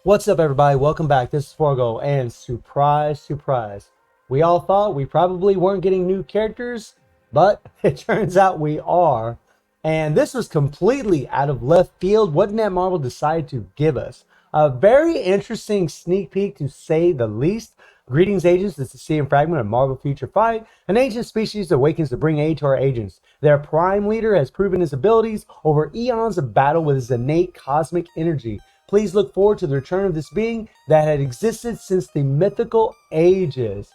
What's up, everybody? Welcome back. This is Forgo, and surprise. We all thought we probably weren't getting new characters, but it turns out we are. And this was completely out of left field. What did Marvel decide to give us? A very interesting sneak peek, to say the least. Greetings, agents. This is CM Fragment of Marvel Future Fight. An ancient species awakens to bring aid to our agents. Their prime leader has proven his abilities over eons of battle with his innate cosmic energy. Please look forward to the return of this being that had existed since the mythical ages.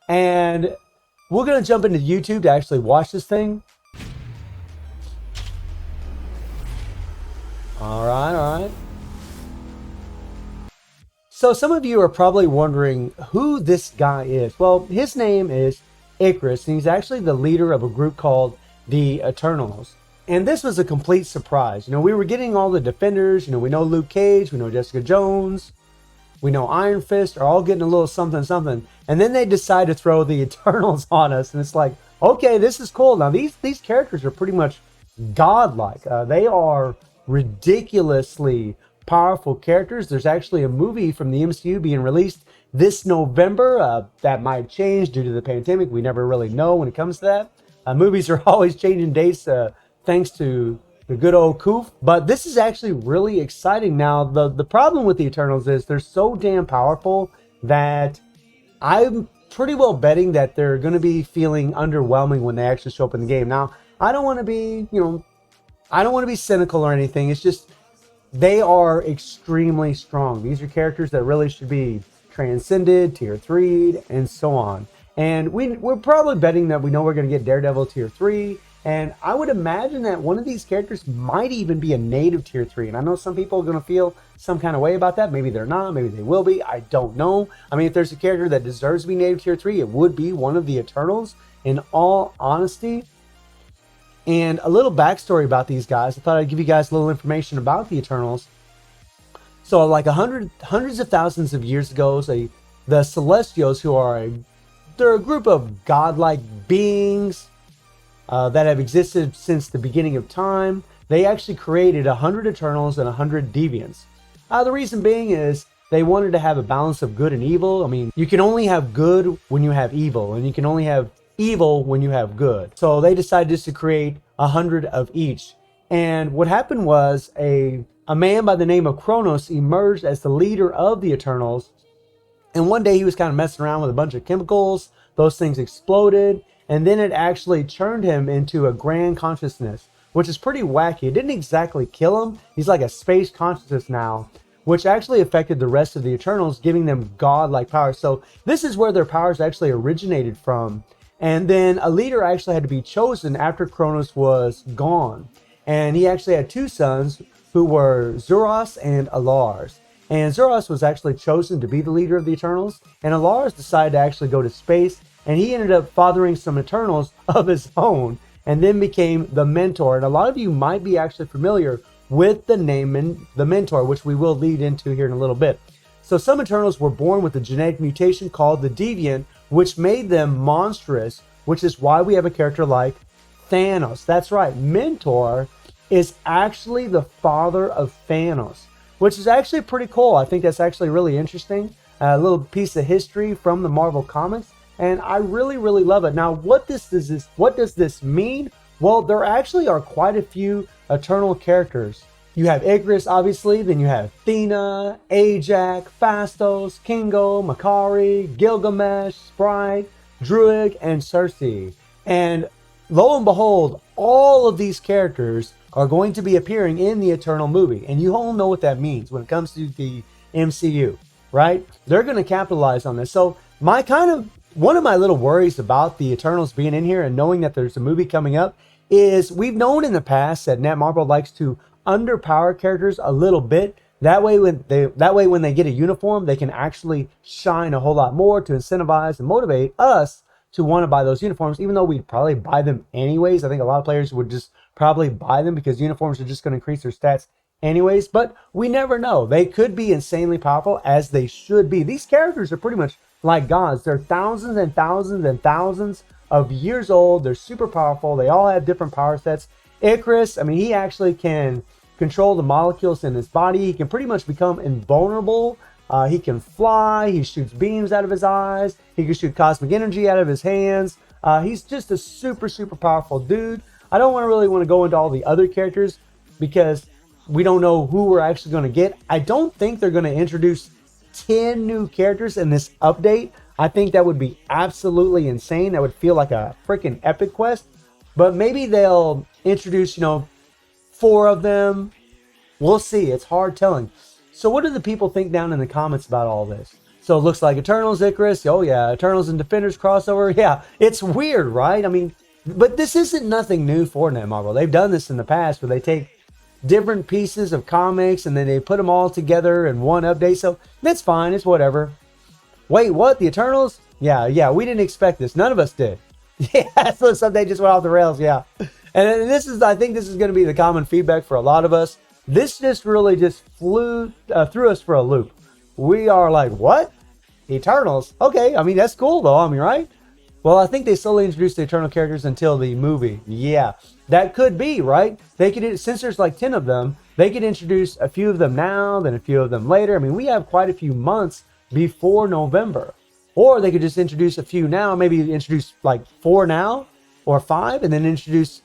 And we're going to jump into YouTube to actually watch this thing. All right. So some of you are probably wondering who this guy is. Well, his name is Ikaris, and he's actually the leader of a group called the Eternals. And this was a complete surprise. We were getting all the Defenders. We know Luke Cage, we know Jessica Jones, we know Iron Fist are all getting a little something. And then they decide to throw the Eternals on us. And it's like, okay, this is cool. Now, these characters are pretty much godlike. They are ridiculously powerful characters. There's actually a movie from the MCU being released this November. That might change due to the pandemic. We never really know when it comes to that. Movies are always changing dates thanks to the good old Coof. But this is actually really exciting. Now, the problem with the Eternals is they're so damn powerful that I'm pretty well betting that they're going to be feeling underwhelming when they actually show up in the game. Now, I don't want to be, I don't want to be cynical or anything. It's just they are extremely strong. These are characters that really should be transcended, tier 3, and so on. And we're probably betting that we know we're going to get Daredevil tier 3. And I would imagine that one of these characters might even be a native tier 3. And I know some people are going to feel some kind of way about that. Maybe they're not. Maybe they will be. I don't know. I mean, if there's a character that deserves to be native tier 3, it would be one of the Eternals, in all honesty. And a little backstory about these guys. I thought I'd give you guys a little information about the Eternals. So like hundreds of thousands of years ago, the Celestials, they're a group of godlike beings that have existed since the beginning of time. They actually created 100 Eternals and 100 Deviants. The reason being is they wanted to have a balance of good and evil. I mean, you can only have good when you have evil, and you can only have evil when you have good. So they decided just to create 100 of each. And what happened was a man by the name of Kronos emerged as the leader of the Eternals. And one day he was kind of messing around with a bunch of chemicals. Those things exploded. And then it actually churned him into a grand consciousness, which is pretty wacky. It didn't exactly kill him. He's like a space consciousness now, which actually affected the rest of the Eternals, giving them godlike powers. So this is where their powers actually originated from. And then a leader actually had to be chosen after Kronos was gone. And he actually had two sons who were Zuras and Alars. And Zuras was actually chosen to be the leader of the Eternals. And Alars decided to actually go to space. And he ended up fathering some Eternals of his own. And then became the Mentor. And a lot of you might be actually familiar with the name the Mentor, which we will lead into here in a little bit. So some Eternals were born with a genetic mutation called the Deviant, which made them monstrous, which is why we have a character like Thanos. That's right, Mentor is actually the father of Thanos, which is actually pretty cool. I think that's actually really interesting. A little piece of history from the Marvel Comics, and I really love it. Now, what does this mean? Well, there actually are quite a few Eternal characters. You have Ikaris, obviously, then you have Athena, Ajax, Phastos, Kingo, Makari, Gilgamesh, Sprite, Druig, and Cersei. And lo and behold, all of these characters are going to be appearing in the Eternal movie. And you all know what that means when it comes to the MCU, right? They're going to capitalize on this. So one of my little worries about the Eternals being in here and knowing that there's a movie coming up is we've known in the past that Marvel likes to underpower characters a little bit. That way when they get a uniform, they can actually shine a whole lot more to incentivize and motivate us to want to buy those uniforms, even though we'd probably buy them anyways. I think a lot of players would just probably buy them because uniforms are just going to increase their stats anyways, but we never know. They could be insanely powerful, as they should be. These characters are pretty much like gods. They're thousands and thousands and thousands of years old. They're super powerful. They all have different power sets. Ikaris, I mean, he actually can control the molecules in his body. He can pretty much become invulnerable. He can fly. He shoots beams out of his eyes. He can shoot cosmic energy out of his hands. He's just a super, super powerful dude. I don't really want to go into all the other characters because we don't know who we're actually going to get. I don't think they're going to introduce 10 new characters in this update. I think that would be absolutely insane. That would feel like a freaking epic quest. But maybe they'll introduce, 4 of them. We'll see. It's hard telling. So what do the people think down in the comments about all this? So it looks like Eternals, Ikaris. Oh yeah, Eternals and Defenders crossover. Yeah, it's weird, right? I mean, but this isn't nothing new for Netmarble. They've done this in the past where they take different pieces of comics and then they put them all together in one update. So that's fine. It's whatever. Wait, what? The Eternals? Yeah, we didn't expect this. None of us did. Yeah, so this update just went off the rails. Yeah. And I think this is going to be the common feedback for a lot of us. This just really just threw us for a loop. We are like, what? Eternals? Okay, I mean, that's cool though, right? Well, I think they slowly introduced the Eternal characters until the movie. Yeah, that could be, right? They could, since there's like 10 of them, they could introduce a few of them now, then a few of them later. I mean, we have quite a few months before November. Or they could just introduce a few now, maybe introduce like 4 now, or 5, and then introduce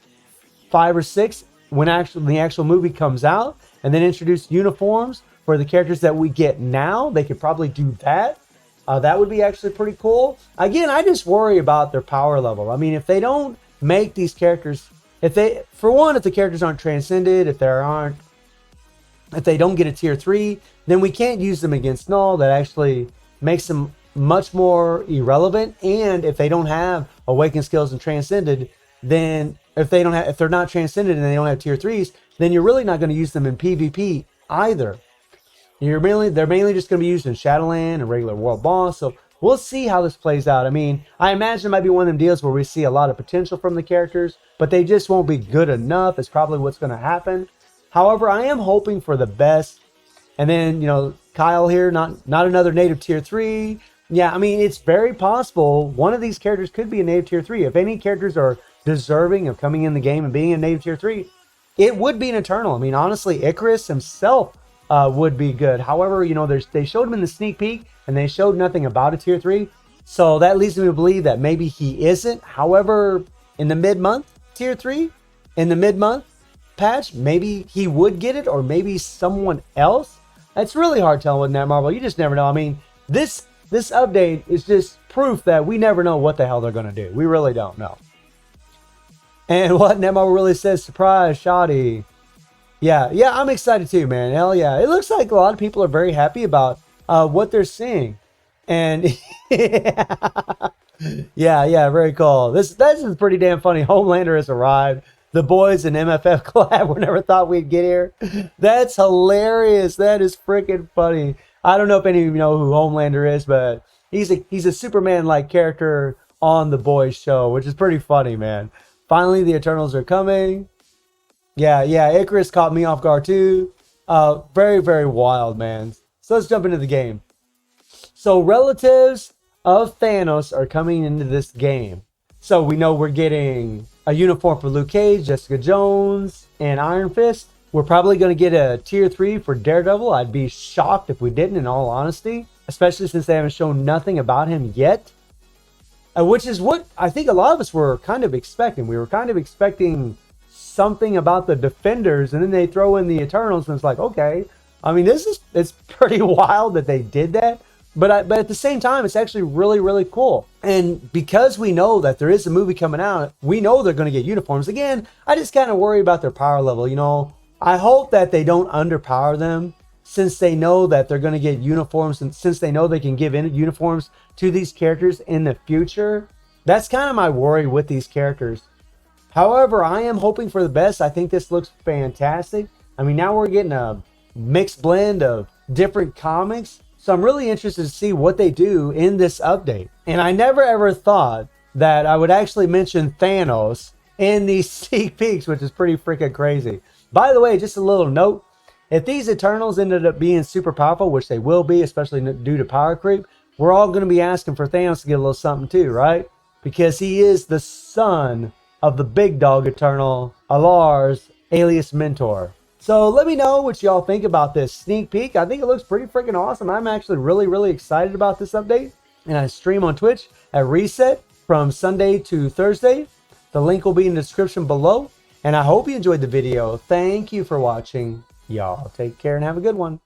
5 or 6 when the actual movie comes out, and then introduce uniforms for the characters that we get now. They could probably do that. That would be actually pretty cool. Again, I just worry about their power level. I mean, if they don't make these characters, if the characters aren't transcended, if they don't get a tier 3, then we can't use them against Null. That actually makes them much more irrelevant. And if they don't have awakened skills and transcended, then if they're not transcended and they don't have tier 3s, then you're really not going to use them in PvP either. They're mainly just going to be used in Shadowland and regular World Boss. So we'll see how this plays out. I mean, I imagine it might be one of them deals where we see a lot of potential from the characters, but they just won't be good enough. Is probably what's going to happen. However, I am hoping for the best. And then, Kyle here, not another native tier 3. Yeah, I mean, it's very possible one of these characters could be a native tier 3. If any characters are deserving of coming in the game and being a native tier 3, it would be an Eternal. I mean, honestly, Ikaris himself would be good. However, they showed him in the sneak peek and they showed nothing about a tier 3. So that leads me to believe that maybe he isn't. However, in the mid-month tier 3, in the mid-month patch, maybe he would get it, or maybe someone else. It's really hard telling with Netmarble. You just never know. I mean, this update is just proof that we never know what the hell they're going to do. We really don't know. And what Netmarble really says, surprise, shoddy. Yeah, I'm excited too, man. Hell yeah. It looks like a lot of people are very happy about what they're seeing. And yeah, very cool. This is pretty damn funny. Homelander has arrived. The boys in MFF collab, we never thought we'd get here. That's hilarious. That is freaking funny. I don't know if any of you know who Homelander is, but he's a Superman-like character on the boys show, which is pretty funny, man. Finally, the Eternals are coming. Yeah, Ikaris caught me off guard too. Very, very wild, man. So let's jump into the game. So relatives of Thanos are coming into this game. So we know we're getting a uniform for Luke Cage, Jessica Jones, and Iron Fist. We're probably going to get a tier 3 for Daredevil. I'd be shocked if we didn't, in all honesty. Especially since they haven't shown nothing about him yet. Which is what I think a lot of us were kind of expecting. We were kind of expecting something about the Defenders, and then they throw in the Eternals, and it's like, okay. I mean, it's pretty wild that they did that. But at the same time, it's actually really, really cool. And because we know that there is a movie coming out, we know they're going to get uniforms. Again, I just kind of worry about their power level, I hope that they don't underpower them, since they know that they're going to get uniforms, and since they know they can give uniforms to these characters in the future. That's kind of my worry with these characters. However, I am hoping for the best. I think this looks fantastic. I mean, now we're getting a mixed blend of different comics. So I'm really interested to see what they do in this update. And I never ever thought that I would actually mention Thanos in these sneak peeks, which is pretty freaking crazy. By the way, just a little note. If these Eternals ended up being super powerful, which they will be, especially due to power creep, we're all going to be asking for Thanos to get a little something too, right? Because he is the son of the big dog Eternal, Alar's alias Mentor. So let me know what y'all think about this sneak peek. I think it looks pretty freaking awesome. I'm actually really excited about this update. And I stream on Twitch at Reset from Sunday to Thursday. The link will be in the description below. And I hope you enjoyed the video. Thank you for watching. Y'all take care and have a good one.